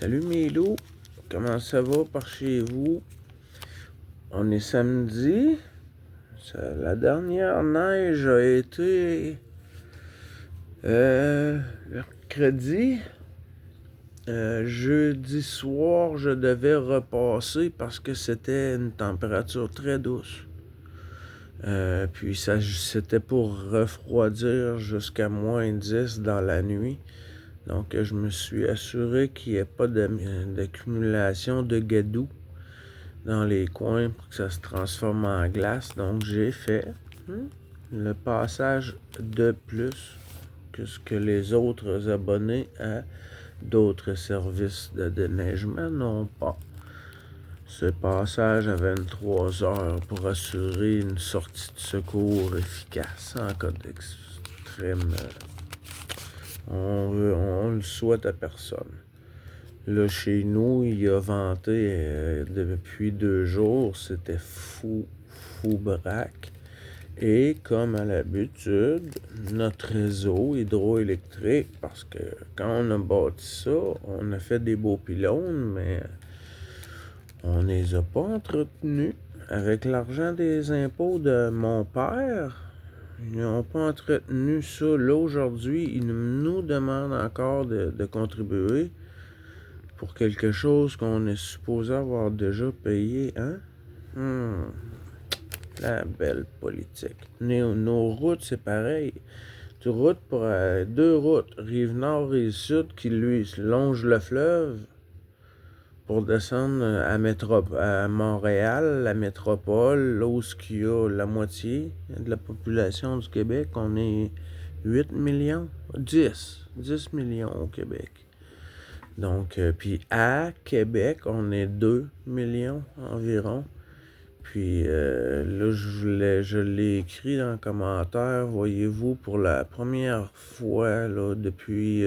Salut mes loups, comment ça va par chez vous? On est samedi, la dernière neige a été mercredi. Jeudi soir, je devais repasser parce que c'était une température très douce. Puis ça, c'était pour refroidir jusqu'à -10 dans la nuit. Donc je me suis assuré qu'il n'y ait pas d'accumulation de gadou dans les coins pour que ça se transforme en glace. Donc j'ai fait le passage de plus que ce que les autres abonnés à d'autres services de déneigement n'ont pas. Ce passage à 23 heures pour assurer une sortie de secours efficace en cas d'extrême. On le souhaite à personne. Là, chez nous, il a venté depuis 2 jours. C'était fou braque. Et comme à l'habitude, notre réseau hydroélectrique, parce que quand on a bâti ça, on a fait des beaux pylônes, mais on ne les a pas entretenus. Avec l'argent des impôts de mon père, ils n'ont pas entretenu ça. Là, aujourd'hui, ils nous demandent encore de contribuer pour quelque chose qu'on est supposé avoir déjà payé, hein? La belle politique. Nos routes, c'est pareil. Tu routes pour deux routes, Rive-Nord, Rive-Sud, qui lui longent le fleuve pour descendre à Montréal, la métropole, là où il y a la moitié de la population du Québec. On est 8 millions, 10 millions au Québec. Donc, puis à Québec, on est 2 millions environ. Puis là, je l'ai écrit dans le commentaire, voyez-vous, pour la première fois là, depuis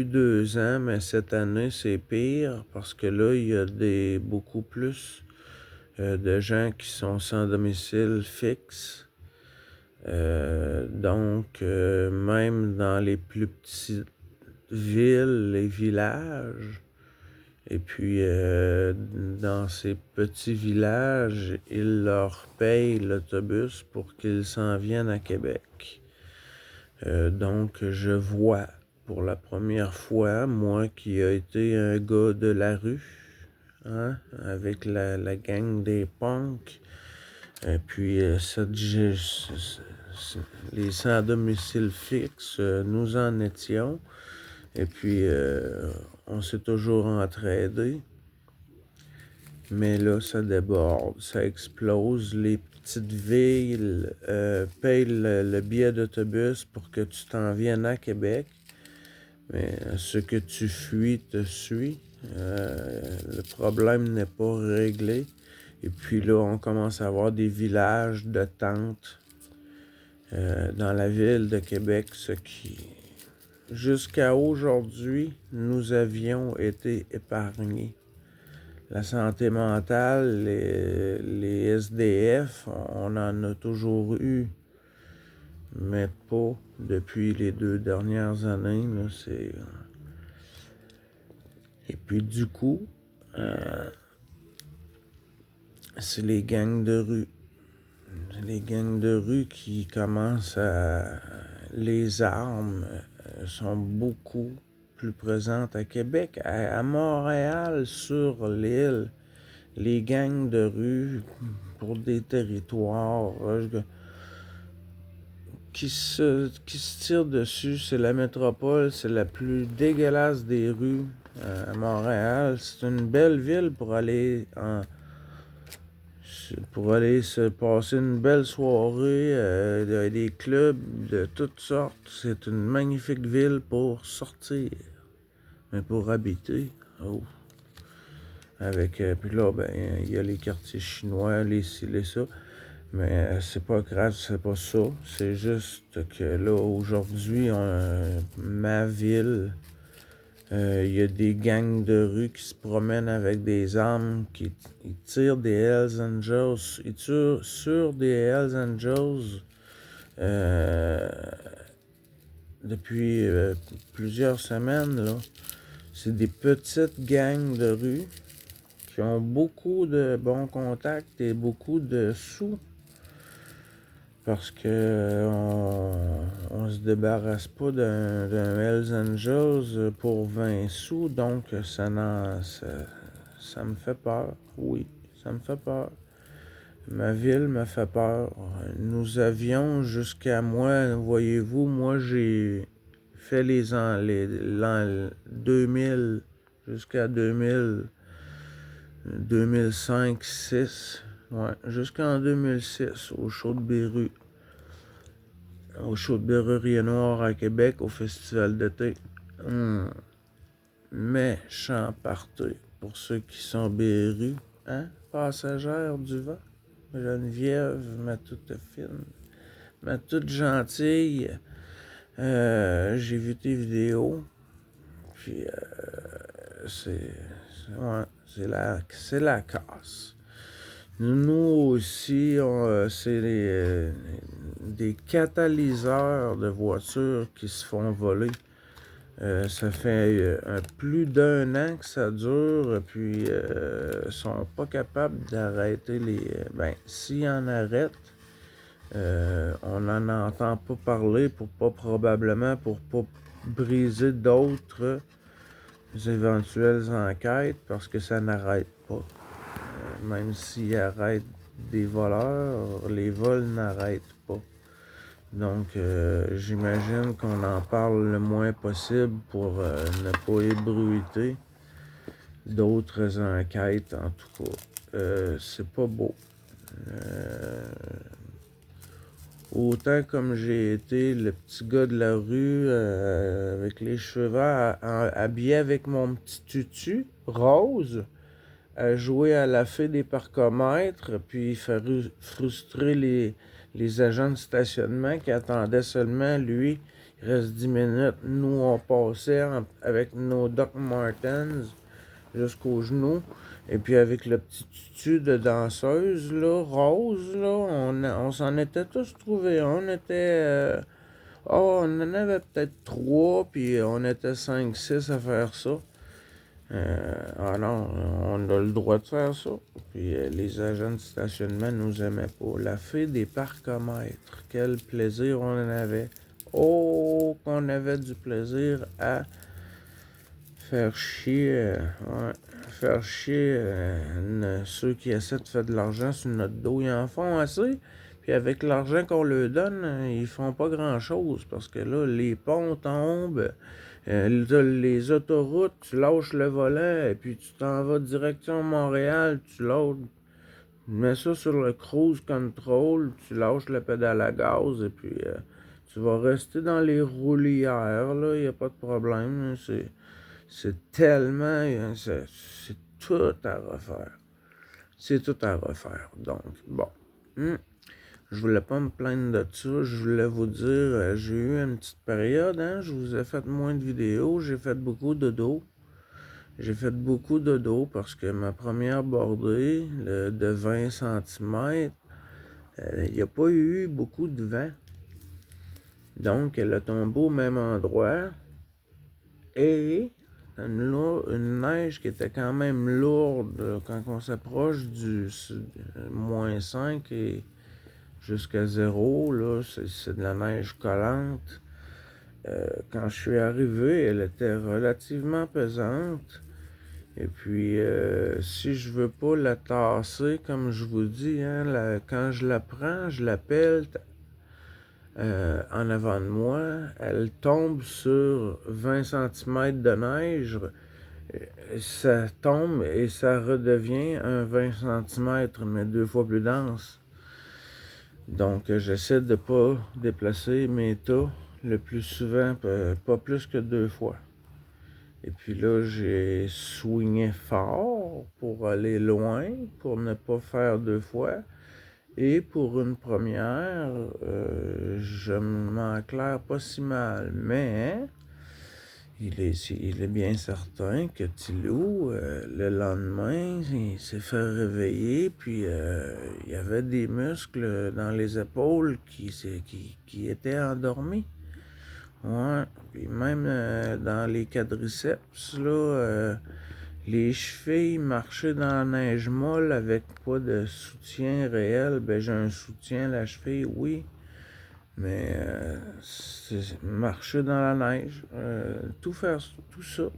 2 ans, mais cette année, c'est pire parce que là, il y a beaucoup plus de gens qui sont sans domicile fixe. Donc, même dans les plus petites villes, les villages, et puis dans ces petits villages, ils leur payent l'autobus pour qu'ils s'en viennent à Québec. Donc, je vois pour la première fois, moi qui ai été un gars de la rue, hein, avec la gang des punks, et puis les sans domicile fixe, nous en étions. Et puis, on s'est toujours entraidés. Mais là, ça déborde, ça explose. Les petites villes payent le billet d'autobus pour que tu t'en viennes à Québec. Mais ce que tu fuis te suit. Le problème n'est pas réglé. Et puis là, on commence à avoir des villages de tentes dans la ville de Québec, ce qui, jusqu'à aujourd'hui, nous avions été épargnés. La santé mentale, les SDF, on en a toujours eu, mais pas depuis les 2 dernières années. Là, Et puis du coup, c'est les gangs de rue. Les gangs de rue qui commencent à... Les armes sont beaucoup plus présentes à Québec. À Montréal, sur l'île, les gangs de rue pour des territoires qui se tirent dessus. C'est la métropole, c'est la plus dégueulasse des rues à Montréal. C'est une belle ville pour aller se passer une belle soirée, des clubs de toutes sortes. C'est une magnifique ville pour sortir, mais pour habiter, oh. Puis là, il y a les quartiers chinois, les ci, les ça. Mais c'est pas grave, c'est pas ça. C'est juste que là, aujourd'hui, ma ville, il y a des gangs de rue qui se promènent avec des armes, ils tirent des Hells Angels. Ils tirent sur des Hells Angels depuis plusieurs semaines, là. C'est des petites gangs de rue qui ont beaucoup de bons contacts et beaucoup de sous. Parce que on se débarrasse pas d'un Hells Angels pour 20 sous, donc ça me fait peur. Oui, ça me fait peur. Ma ville me fait peur. Nous avions jusqu'à moi, voyez-vous, moi j'ai fait l'an 2000 jusqu'à 2000, 2005, 6, ouais, jusqu'en 2006 au show de Beru. Au show de Berrurier Noir à Québec, au festival d'été. Méchant party pour ceux qui sont Beru, hein? Passagère du vent. Geneviève, ma toute fine, ma toute gentille. J'ai vu tes vidéos. Puis ouais, c'est la casse. Nous aussi, c'est des catalyseurs de voitures qui se font voler. Ça fait plus d'1 an que ça dure, puis sont pas capables d'arrêter les... ben, s'ils en arrêtent, on n'en entend pas parler probablement pour pas briser d'autres éventuelles enquêtes, parce que ça n'arrête pas. Même s'ils arrêtent des voleurs, les vols n'arrêtent pas. Donc, j'imagine qu'on en parle le moins possible pour ne pas ébruiter d'autres enquêtes, en tout cas. C'est pas beau. Autant comme j'ai été le petit gars de la rue avec les cheveux verts, habillé avec mon petit tutu rose, à jouer à la fée des parcomètres, puis faire frustrer les agents de stationnement qui attendaient seulement, lui, il reste 10 minutes. Nous, on passait avec nos Doc Martens jusqu'aux genoux, et puis avec le petit tutu de danseuse, là, rose, là, on s'en était tous trouvés. On était... on en avait peut-être 3, puis on était 5, 6 à faire ça. Ah non, on a le droit de faire ça. Puis les agents de stationnement nous aimaient pas. La fée des parcomètres, quel plaisir on en avait. Oh, qu'on avait du plaisir à faire chier, faire chier ceux qui essaient de faire de l'argent sur notre dos. Ils en font assez. Puis avec l'argent qu'on leur donne, ils font pas grand-chose. Parce que là, les ponts tombent. Les autoroutes, tu lâches le volant et puis tu t'en vas direction Montréal, tu mets ça sur le cruise control, tu lâches le pédale à gaz et puis tu vas rester dans les roulières, là, il n'y a pas de problème. C'est tellement, c'est tout à refaire. C'est tout à refaire. Donc, bon. Je voulais pas me plaindre de ça. Je voulais vous dire, j'ai eu une petite période, hein. Je vous ai fait moins de vidéos. J'ai fait beaucoup de dos. J'ai fait beaucoup de dos parce que ma première bordée de 20 cm, il n'y a pas eu beaucoup de vent. Donc, elle a tombé au même endroit. Et une neige qui était quand même lourde quand on s'approche du -5 et jusqu'à 0, là, c'est de la neige collante. Quand je suis arrivé, elle était relativement pesante. Et puis, si je veux pas la tasser, comme je vous dis, hein, quand je la prends, je la pèle en avant de moi. Elle tombe sur 20 cm de neige. Ça tombe et ça redevient un 20 cm, mais 2 fois plus dense. Donc, j'essaie de ne pas déplacer mes tas le plus souvent, pas plus que 2 fois. Et puis là, j'ai swingé fort pour aller loin, pour ne pas faire 2 fois. Et pour une première, je m'en claire pas si mal. Mais il est bien certain que Tilou, le lendemain, il s'est fait réveiller, puis il y avait des muscles dans les épaules qui étaient endormis. Ouais, puis même dans les quadriceps, là, les chevilles, marcher dans la neige molle avec pas de soutien réel, ben j'ai un soutien à la cheville, oui, mais marcher dans la neige, tout faire, tout ça.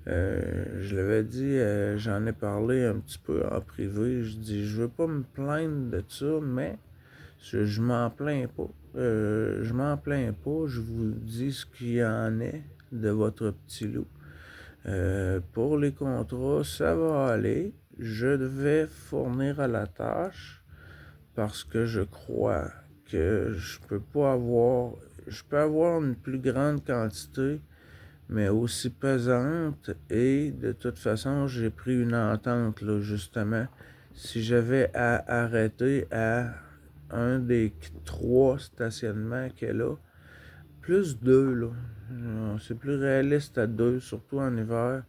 Je l'avais dit, j'en ai parlé un petit peu en privé, je dis, je veux pas me plaindre de ça, mais je m'en plains pas. Je m'en plains pas, je vous dis ce qu'il y en est de votre petit loup. Pour les contrats, ça va aller. Je vais fournir à la tâche parce que je crois que je peux avoir une plus grande quantité, mais aussi pesante. Et de toute façon, j'ai pris une entente, là, justement. Si j'avais à arrêter à un des 3 stationnements qu'elle a, plus 2, là. C'est plus réaliste à 2, surtout en hiver.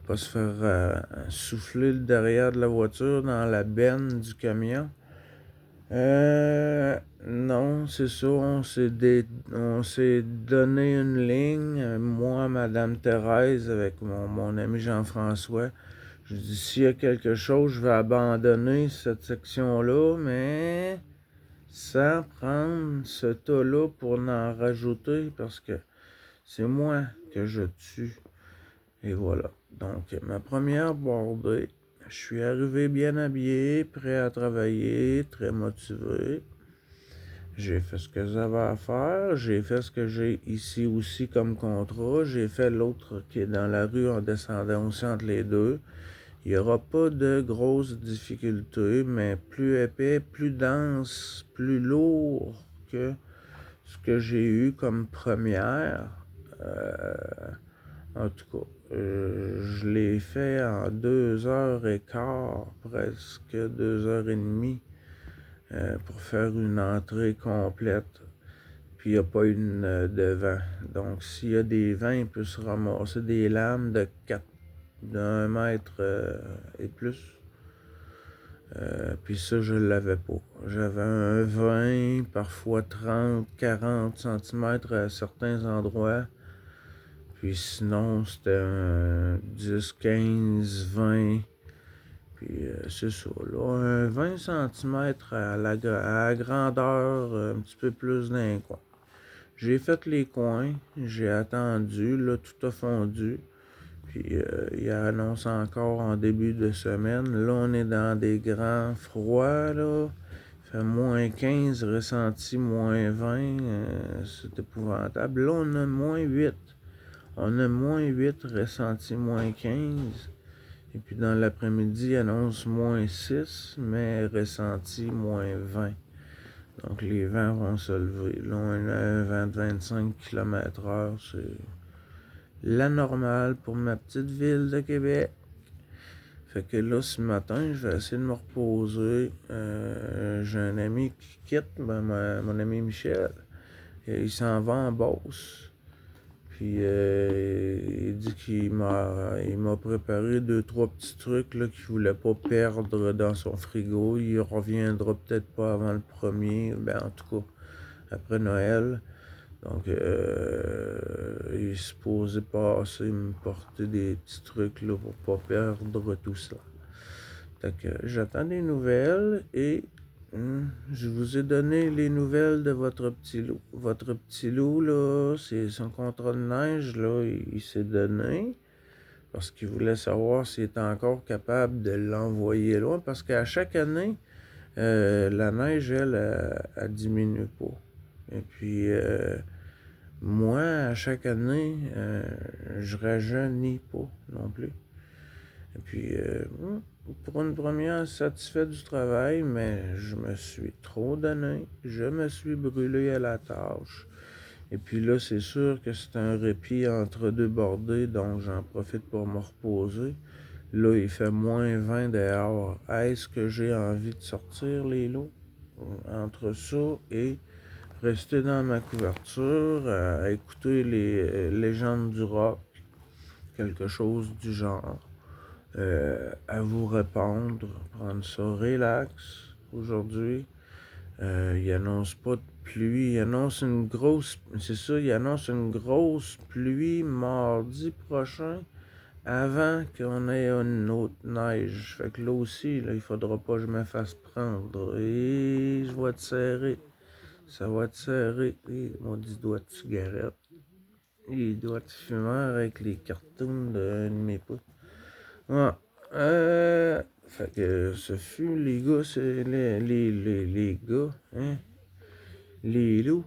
Pas se faire souffler le derrière de la voiture dans la benne du camion. Non, c'est ça, on s'est donné une ligne, moi, Madame Thérèse, avec mon ami Jean-François. Je dis, s'il y a quelque chose, je vais abandonner cette section-là, mais sans prendre ce tas-là pour en rajouter, parce que c'est moi que je tue. Et voilà. Donc, ma première bordée. Je suis arrivé bien habillé, prêt à travailler, très motivé. J'ai fait ce que j'avais à faire. J'ai fait ce que j'ai ici aussi comme contrat. J'ai fait l'autre qui est dans la rue en descendant aussi entre les deux. Il n'y aura pas de grosses difficultés, mais plus épais, plus dense, plus lourd que ce que j'ai eu comme première. En tout cas, je l'ai fait en 2h15, presque 2h30, pour faire une entrée complète. Puis il n'y a pas une de vent. Donc s'il y a des vents, il peut se ramasser des lames d'1 mètre et plus. Puis ça, je ne l'avais pas. J'avais un 20, parfois 30, 40 cm à certains endroits. Puis sinon, c'était un 10, 15, 20. Puis c'est ça, là, un 20 cm à la grandeur, un petit peu plus d'un coin. J'ai fait les coins, j'ai attendu, là, tout a fondu. Puis il annonce encore en début de semaine. Là, on est dans des grands froids, là. Il fait moins 15, ressenti moins 20. C'est épouvantable. Là, on a moins 8. On a moins 8, ressenti moins 15. Et puis dans l'après-midi, il annonce moins 6, mais ressenti moins 20. Donc les vents vont se lever. Là, on a un vent de 25 km/h. C'est la normale pour ma petite ville de Québec. Fait que là, ce matin, je vais essayer de me reposer. J'ai un ami qui quitte, mon ami Michel. Et il s'en va en Beauce. Puis il dit qu'il m'a préparé 2-3 petits trucs là, qu'il voulait pas perdre dans son frigo. Il reviendra peut-être pas avant le 1er, ben en tout cas après Noël. Donc il est supposé passer me porter des petits trucs là, pour pas perdre tout ça. Fait que j'attends des nouvelles et je vous ai donné les nouvelles de votre petit loup. Votre petit loup, là, c'est son contrat de neige, là, il s'est donné parce qu'il voulait savoir s'il était encore capable de l'envoyer loin. Parce qu'à chaque année, la neige, elle diminue pas. Et puis, moi, à chaque année, je rajeunis pas non plus. Et puis, pour une première, satisfait du travail, mais je me suis trop donné. Je me suis brûlé à la tâche. Et puis là, c'est sûr que c'est un répit entre deux bordées, donc j'en profite pour me reposer. Là, il fait moins 20 dehors. Est-ce que j'ai envie de sortir les lots? Entre ça et rester dans ma couverture, à écouter les légendes du rock, quelque chose du genre. À vous répondre, prendre ça relax aujourd'hui. Il annonce pas de pluie. Il annonce une grosse... C'est ça, il annonce une grosse pluie mardi prochain avant qu'on ait une autre neige. Fait que là aussi, là, il faudra pas que je me fasse prendre. Et je vais te serrer. Ça va te serrer. Et mon dit doigt de cigarette. Et doigt de fumeur avec les cartoons de mes pouces. Ouais. Fait que ce fut les gars, c'est les gars, hein? Les loups.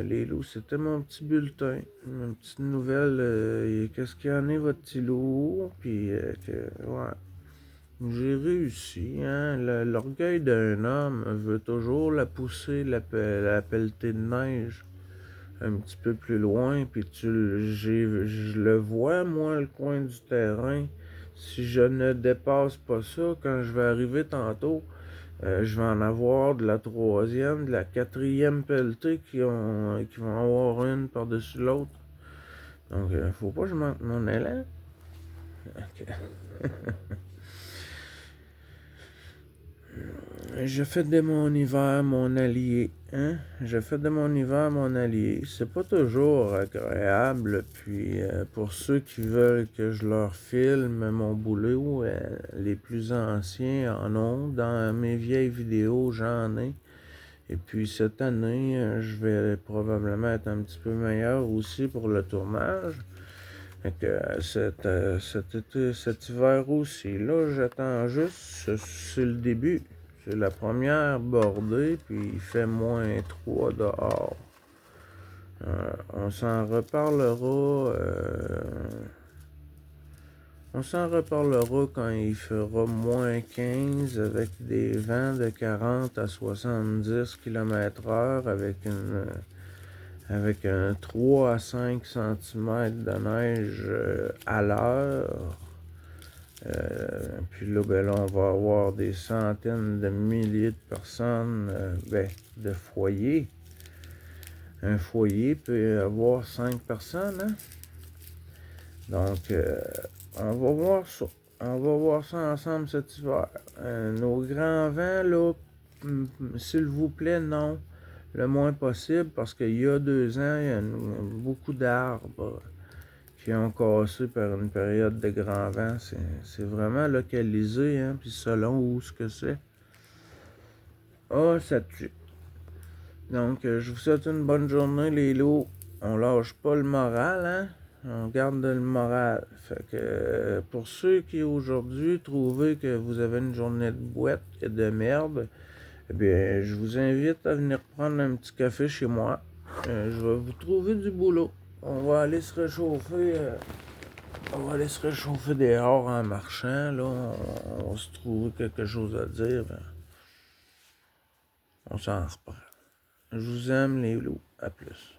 Les loups, c'était mon petit bulletin, une petite nouvelle. Qu'est-ce qu'il y en est, votre petit loup? Puis, ouais, j'ai réussi. Hein? L'orgueil d'un homme veut toujours la pousser, la pelletée de neige un petit peu plus loin. Puis, je le vois, moi, le coin du terrain. Si je ne dépasse pas ça, quand je vais arriver tantôt, je vais en avoir de la troisième, de la quatrième pelletée qui vont avoir une par-dessus l'autre. Donc, faut pas que je manque mon élan. Okay. Je fais de mon hiver mon allié. Hein? Je fais de mon hiver mon allié. C'est pas toujours agréable. Puis, pour ceux qui veulent que je leur filme mon boulot, les plus anciens en ont. Dans mes vieilles vidéos, j'en ai. Et puis cette année, je vais probablement être un petit peu meilleur aussi pour le tournage. Fait que cet hiver aussi, là, j'attends juste, c'est le début. C'est la première bordée, puis il fait -3 dehors. On s'en reparlera. On s'en reparlera quand il fera -15 avec des vents de 40 à 70 km/h avec un 3 à 5 cm de neige à l'heure. Puis là, ben là, on va avoir des centaines de milliers de personnes, de foyers. Un foyer peut avoir 5 personnes, hein? Donc, on va voir ça. On va voir ça ensemble cet hiver. Nos grands vents, là, s'il vous plaît, non. Le moins possible, parce qu'il y a 2 ans, il y a beaucoup d'arbres qui ont cassé par une période de grand vent. C'est vraiment localisé, hein, puis selon où ce que c'est. Ah, ça tue. Donc, je vous souhaite une bonne journée, les loups. On lâche pas le moral, hein? On garde le moral. Fait que pour ceux qui aujourd'hui trouvent que vous avez une journée de boîte et de merde, eh bien, je vous invite à venir prendre un petit café chez moi. Je vais vous trouver du boulot. On va aller se réchauffer. On va aller se réchauffer dehors en marchant. Là, on va se trouver quelque chose à dire. Ben, on s'en reprend. Je vous aime, les loups. À plus.